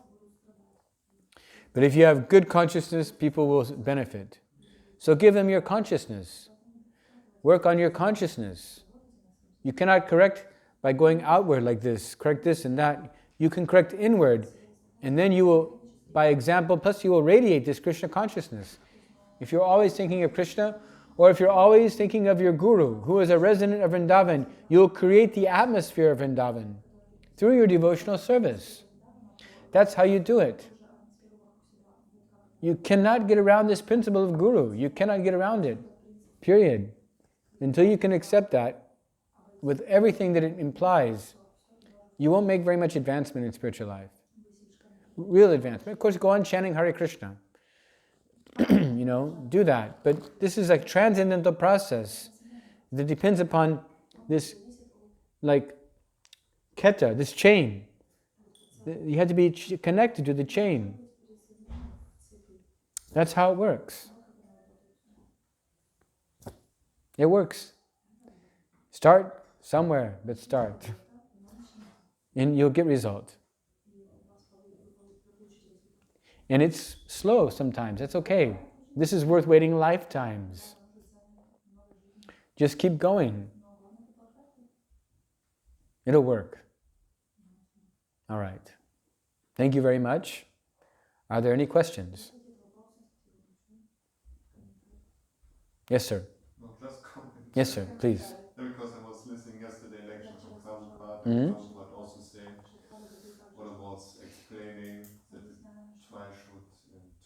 But if you have good consciousness, people will benefit. So give them your consciousness. Work on your consciousness. You cannot correct by going outward like this, correct this and that. You can correct inward, and then you will, by example, plus you will radiate this Krishna consciousness. If you're always thinking of Krishna, or if you're always thinking of your Guru, who is a resident of Vrindavan, you'll create the atmosphere of Vrindavan through your devotional service. That's how you do it. You cannot get around this principle of Guru. You cannot get around it. Period. Until you can accept that, with everything that it implies, you won't make very much advancement in spiritual life. Real advancement. Of course, go on chanting Hare Krishna. Do that. But this is a transcendental process that depends upon this, keta, this chain. You have to be connected to the chain. That's how it works. It works. Start somewhere, but start. And you'll get result. And it's slow sometimes. That's okay. This is worth waiting lifetimes. Just keep going. It'll work. All right. Thank you very much. Are there any questions? Yes, sir. No, just comment. Yes, sir. Please. Because I was listening yesterday lecture from Prabhupada, and Prabhupada also saying what I was explaining, that we should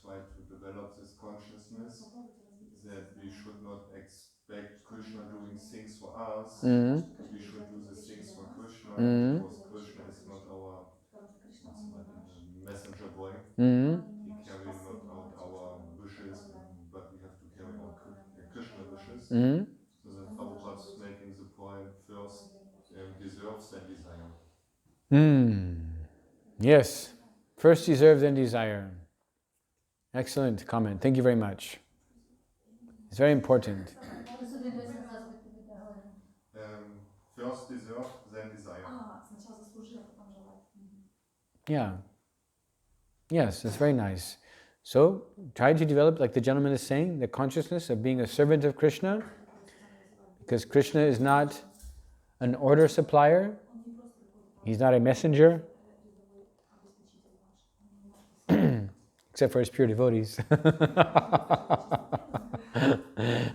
try to develop this consciousness, that we should not expect Krishna doing things for us, we should do the things for Krishna, because Krishna is not our messenger boy. He carries not out our wishes, but we have to carry out Krishna wishes. So that Prabhupada's making the point, first deserves then desire. Yes. First deserve, then desire. Excellent comment. Thank you very much. It's very important. First deserve, then desire. Yeah. Yes, that's very nice. So, try to develop, like the gentleman is saying, the consciousness of being a servant of Krishna, because Krishna is not an order supplier. He's not a messenger. Except for his pure devotees.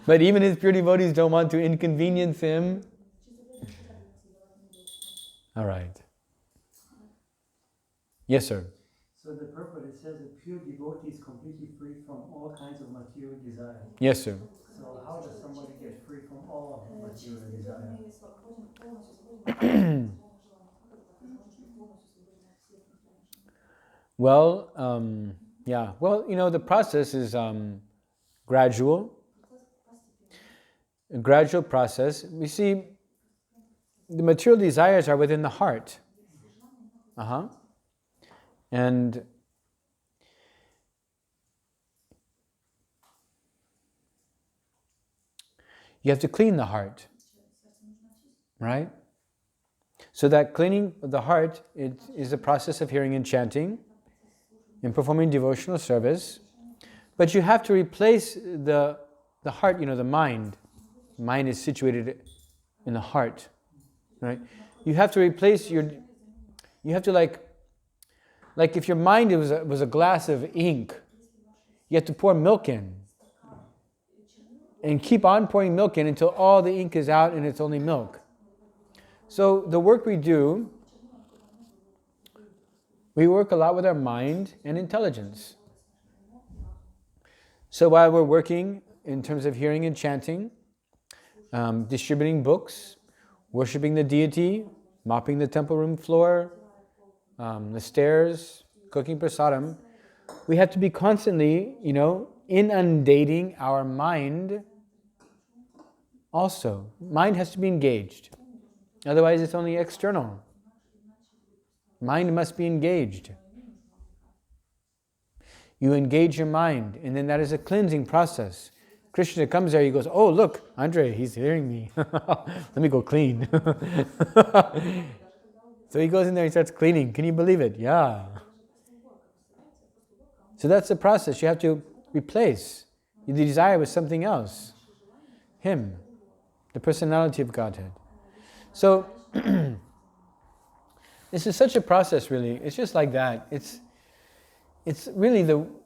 But even his pure devotees don't want to inconvenience him. All right. Yes, sir. So the Prabhupada is says that pure devotee is completely free from all kinds of material desire. Yes, sir. So how does somebody get free from all material desire? Well, yeah. Well, the process is gradual. A gradual process. We see the material desires are within the heart. And you have to clean the heart, right? So that cleaning of the heart is a process of hearing and chanting and performing devotional service. But you have to replace the heart, the mind. Mind is situated in the heart, right? You have to replace you have to like if your mind was a glass of ink, you have to pour milk in. And keep on pouring milk in until all the ink is out and it's only milk. So the work we do, we work a lot with our mind and intelligence. So while we're working in terms of hearing and chanting, distributing books, worshipping the deity, mopping the temple room floor, the stairs, cooking prasadam, we have to be constantly, inundating our mind also. Mind has to be engaged. Otherwise, it's only external. Mind must be engaged. You engage your mind, and then that is a cleansing process. Krishna comes there, he goes, oh, look, Andre, he's hearing me. Let me go clean. So he goes in there, he starts cleaning. Can you believe it? Yeah. So that's the process. You have to replace the desire with something else. Him, the personality of Godhead. So, this is such a process, really. It's just like that. It's really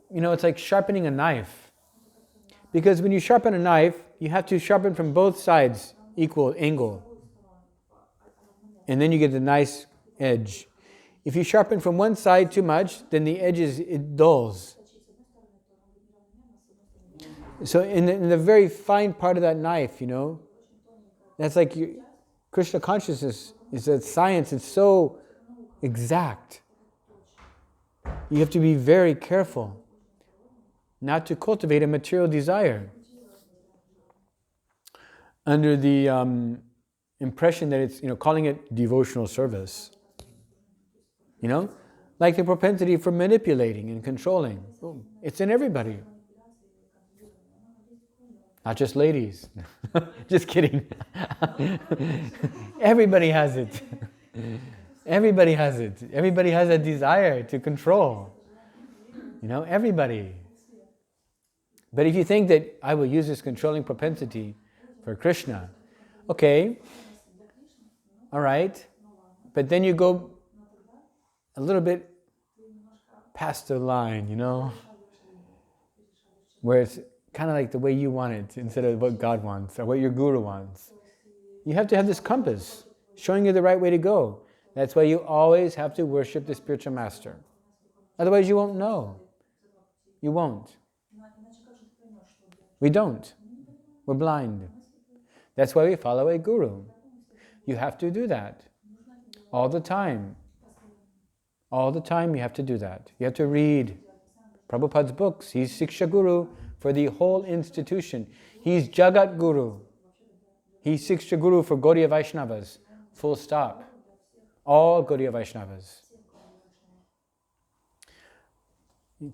it's like sharpening a knife. Because when you sharpen a knife, you have to sharpen from both sides, equal angle. And then you get the nice edge. If you sharpen from one side too much, then the edge it dulls. So in the very fine part of that knife, that's like Krishna consciousness is that science. It's so exact. You have to be very careful not to cultivate a material desire under the impression that it's, calling it devotional service. Like the propensity for manipulating and controlling. It's in everybody. Not just ladies. Just kidding. Everybody has it. Everybody has it. Everybody has a desire to control. Everybody. But if you think that I will use this controlling propensity for Krishna, okay, all right, but then you go a little bit past the line, where it's kind of like the way you want it instead of what God wants or what your guru wants. You have to have this compass showing you the right way to go. That's why you always have to worship the spiritual master. Otherwise you won't know. You won't. We don't. We're blind. That's why we follow a guru. You have to do that. All the time. All the time you have to do that. You have to read Prabhupada's books. He's Siksha Guru for the whole institution. He's Jagat Guru. He's Siksha Guru for Gaudiya Vaishnavas. Full stop. All Gaudiya Vaishnavas.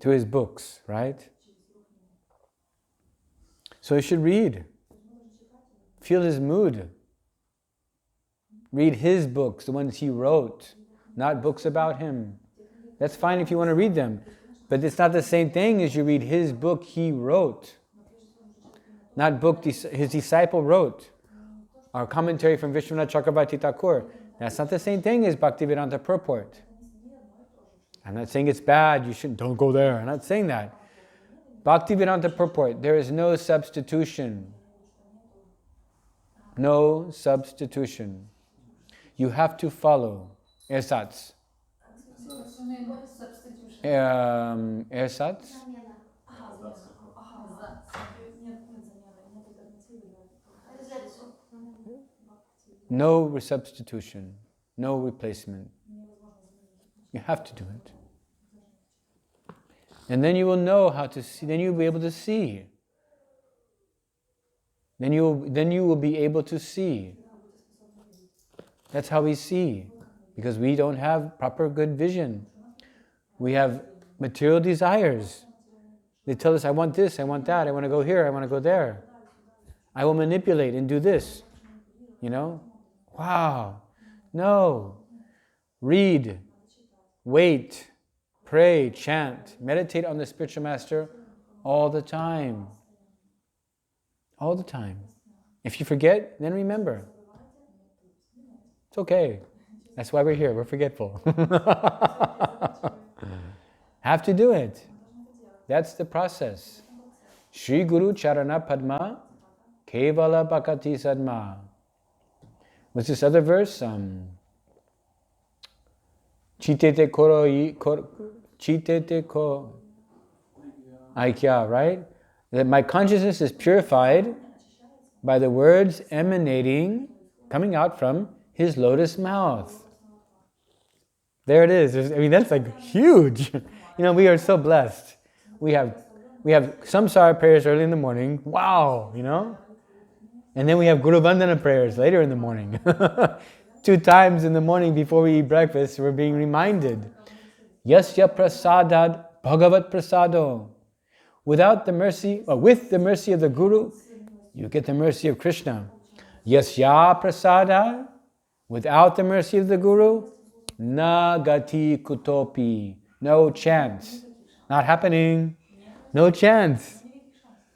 To his books, right? So you should read. Feel his mood. Read his books, the ones he wrote, not books about him. That's fine if you want to read them. But it's not the same thing as you read his book he wrote. Not book his disciple wrote. Our commentary from Vishwanath Chakravarti Thakur. That's not the same thing as Bhaktivedanta purport. I'm not saying it's bad, don't go there. I'm not saying that. Bhaktivedanta purport, there is no substitution. No substitution. You have to follow ersatz. Ersatz? No substitution, no replacement. You have to do it. And then you will know how to see, then you'll be able to see. Then you will be able to see. That's how we see. Because we don't have proper good vision. We have material desires. They tell us, I want this, I want that, I want to go here, I want to go there. I will manipulate and do this. You know? Wow. No. Read. Wait. Pray. Chant. Meditate on the spiritual master all the time. All the time. If you forget, then remember. It's okay. That's why we're here. We're forgetful. Have to do it. That's the process. Shri Guru Charana Padma Kevala Bhakati Sadma. What's this other verse? Chitete ko Aikya, right? That my consciousness is purified by the words emanating, coming out from his lotus mouth. There it is. I mean, that's like huge. You know, we are so blessed. We have samsara prayers early in the morning. Wow, you know? And then we have Guru Vandana prayers later in the morning. 2 times in the morning before we eat breakfast, we're being reminded. Yasya prasadad bhagavat prasado. Without the mercy, or with the mercy of the Guru, you get the mercy of Krishna. Yasya prasadad. Without the mercy of the Guru, na gati kutopi. No chance. Not happening. No chance.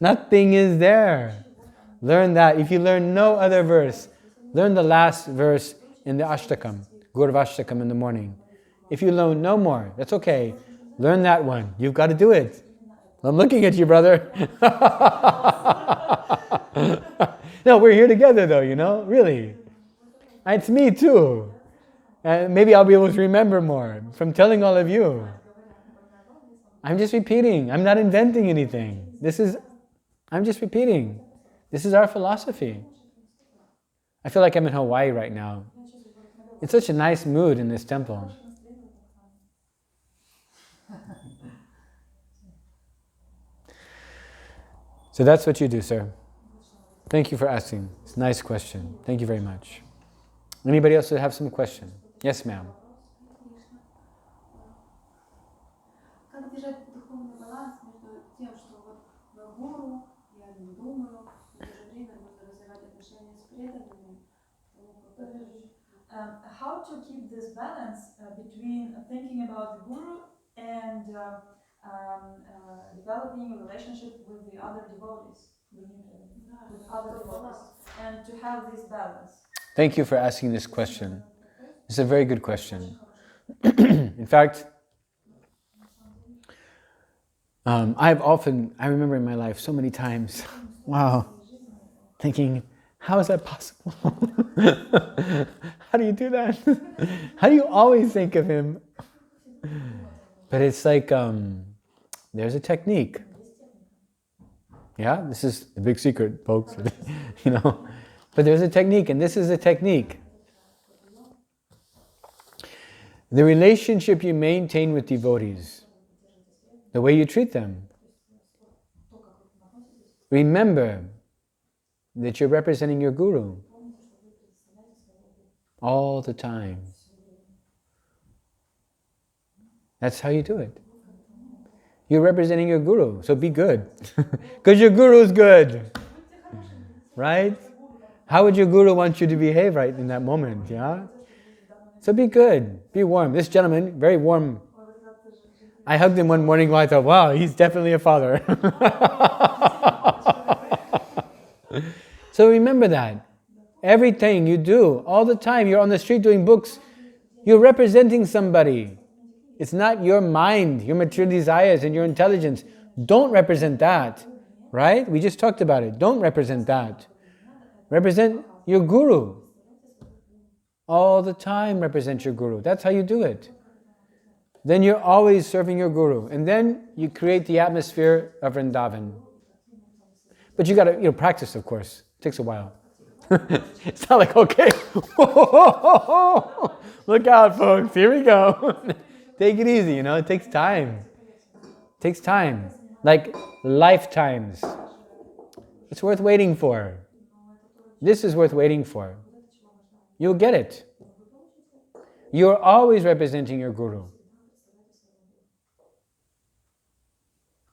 Nothing is there. Learn that. If you learn no other verse, learn the last verse in the Ashtakam, Gurvashtakam in the morning. If you learn no more, that's okay. Learn that one. You've got to do it. I'm looking at you, brother. No, we're here together though, you know, really. It's me too. And maybe I'll be able to remember more from telling all of you. I'm just repeating. I'm not inventing anything. I'm just repeating. This is our philosophy. I feel like I'm in Hawaii right now. It's such a nice mood in this temple. So that's what you do, sir. Thank you for asking. It's a nice question. Thank you very much. Anybody else have some question? Yes, ma'am. Как держать духовный баланс между тем, что вот вы гуру, я не думаю, в то же время нужно развивать отношения с преданными. How to keep this balance between thinking about the guru and developing a relationship with the other devotees, and to have this balance. Thank you for asking this question. It's a very good question. In fact, I remember in my life so many times, wow, thinking, how is that possible? How do you do that? How do you always think of him? But it's like, there's a technique. Yeah, this is the big secret, folks. You know, but there's a technique, and this is a technique. The relationship you maintain with devotees, the way you treat them. Remember that you're representing your Guru all the time. That's how you do it. You're representing your Guru, so be good. Because your Guru is good. Right? How would your Guru want you to behave right in that moment? Yeah? So be good, be warm. This gentleman, very warm. I hugged him one morning while I thought, wow, he's definitely a father. So remember that. Everything you do, all the time, you're on the street doing books, you're representing somebody. It's not your mind, your material desires and your intelligence. Don't represent that. Right? We just talked about it. Don't represent that. Represent your Guru. All the time represent your Guru. That's how you do it. then you're always serving your guru. And then you create the atmosphere of Vrindavan. But you got to practice, of course. It takes a while. It's not like, okay, look out, folks, here we go. Take it easy, it takes time. It takes time. Like lifetimes. It's worth waiting for. This is worth waiting for. You'll get it. You're always representing your guru.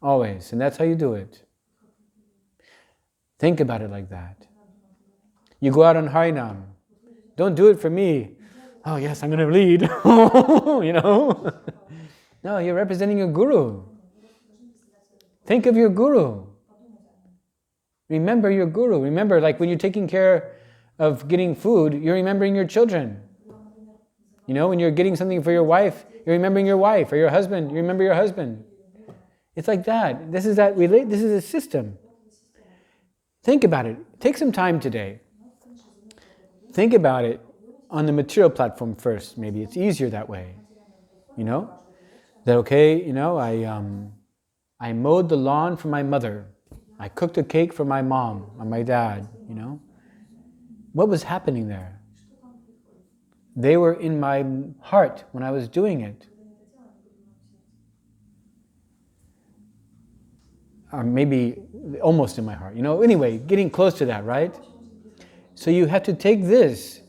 Always. And that's how you do it. Think about it like that. You go out on Harinam. Don't do it for me. Oh yes, I'm going to lead. No, you're representing your guru. Think of your guru. Remember your guru. Remember, like when you're taking care of getting food, you're remembering your children. When you're getting something for your wife, you're remembering your wife, or your husband, you remember your husband. It's like that. This is a system. Think about it. Take some time today. Think about it on the material platform first. Maybe it's easier that way. That okay, I mowed the lawn for my mother. I cooked a cake for my mom or my dad, What was happening there? They were in my heart when I was doing it. Or maybe almost in my heart. Anyway, getting close to that, right? So you have to take this,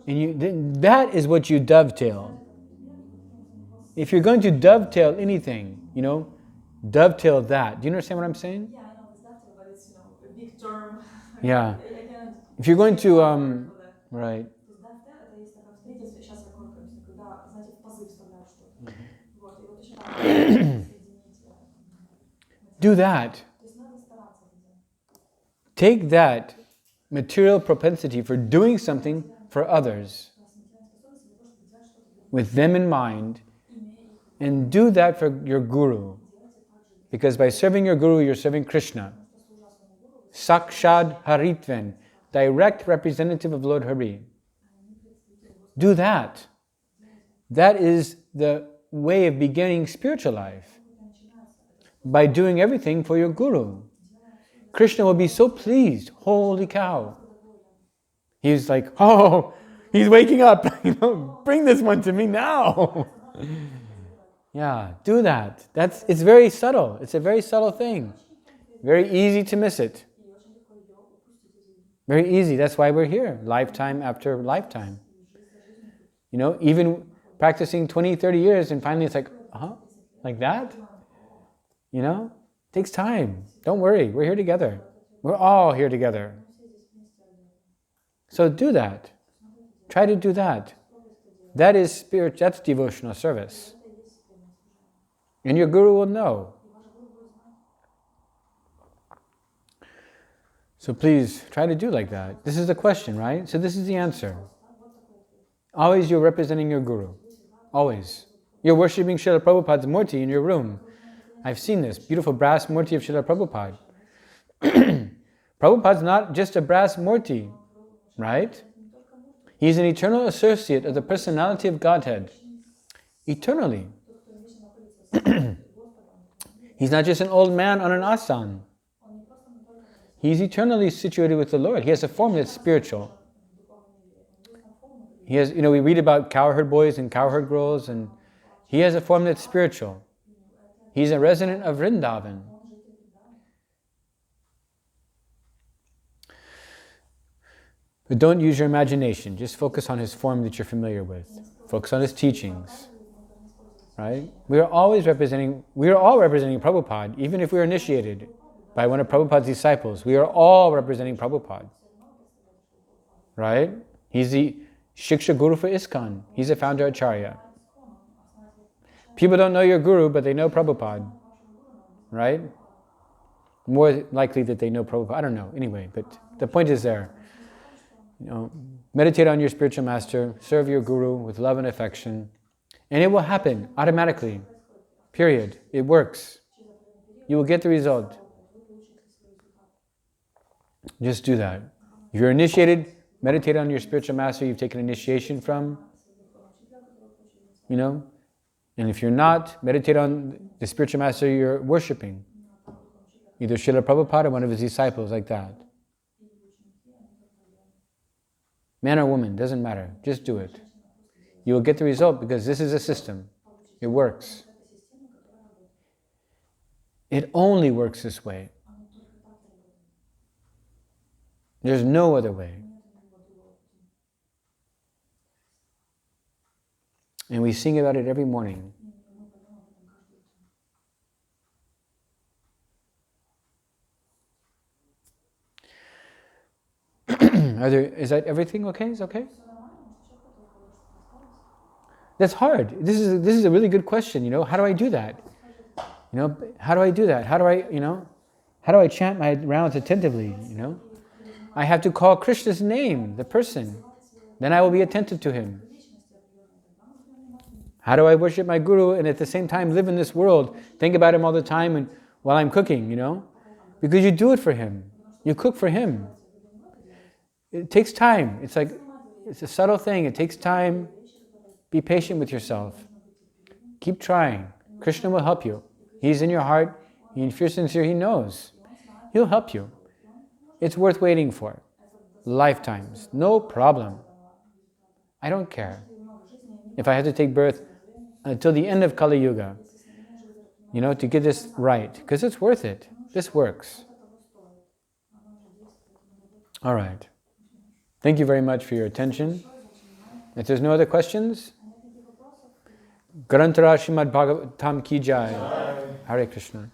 and that is what you dovetail. If you're going to dovetail anything, dovetail that. Do you understand what I'm saying? Yeah, I know it's dovetail, but it's a big term. Yeah. If you're going to, right. Do that. Take that material propensity for doing something for others with them in mind, and do that for your guru. Because by serving your guru, you're serving Krishna. Sakshad Haritven, direct representative of Lord Hari. Do that. That is the way of beginning spiritual life. By doing everything for your guru. Krishna will be so pleased. Holy cow. He's like, oh, he's waking up. Bring this one to me now. Yeah, do that. It's very subtle. It's a very subtle thing. Very easy to miss it. Very easy. That's why we're here, lifetime after lifetime. Even practicing 20, 30 years, and finally it's like, like that? Takes time. Don't worry, we're here together. We're all here together. So do that. Try to do that. That is spirit. That's devotional service. And your guru will know. So please try to do like that. This is the question, right? So this is the answer. Always you're representing your guru. Always. You're worshipping Srila Prabhupada's murti in your room. I've seen this beautiful brass murti of Srila Prabhupada. Prabhupada's not just a brass murti, right? He's an eternal associate of the personality of Godhead. Eternally. He's not just an old man on an asan. He's eternally situated with the Lord. He has a form that's spiritual. He has, we read about cowherd boys and cowherd girls, and he has a form that's spiritual. He's a resident of Vrindavan. But don't use your imagination. Just focus on his form that you're familiar with. Focus on his teachings. Right? We are all representing Prabhupada, even if we are initiated by one of Prabhupada's disciples. We are all representing Prabhupada. Right? He's the Shiksha Guru for ISKCON. He's the founder Acharya. People don't know your guru, but they know Prabhupada. Right? More likely that they know Prabhupada. I don't know. Anyway, but the point is there. Meditate on your spiritual master, serve your guru with love and affection, and it will happen automatically. Period. It works. You will get the result. Just do that. If you're initiated, meditate on your spiritual master you've taken initiation from, And if you're not, meditate on the spiritual master you're worshipping. Either Srila Prabhupada or one of his disciples, like that. Man or woman, doesn't matter. Just do it. You will get the result because this is a system. It works. It only works this way. There's no other way. And we sing about it every morning. Is that everything okay? Is okay? That's hard. This is a really good question, how do I do that? How do I do that? How do I chant my rounds attentively, I have to call Krishna's name, the person. Then I will be attentive to him. How do I worship my guru and at the same time live in this world, think about him all the time and while I'm cooking, Because you do it for him. You cook for him. It takes time. It's a subtle thing. It takes time. Be patient with yourself. Keep trying. Krishna will help you. He's in your heart. If you're sincere, he knows. He'll help you. It's worth waiting for. Lifetimes. No problem. I don't care. If I have to take birth until the end of Kali Yuga, to get this right, because it's worth it. This works. All right. Thank you very much for your attention. If there's no other questions, Grantara Srimad Bhagavatam ki jai. Hare Krishna.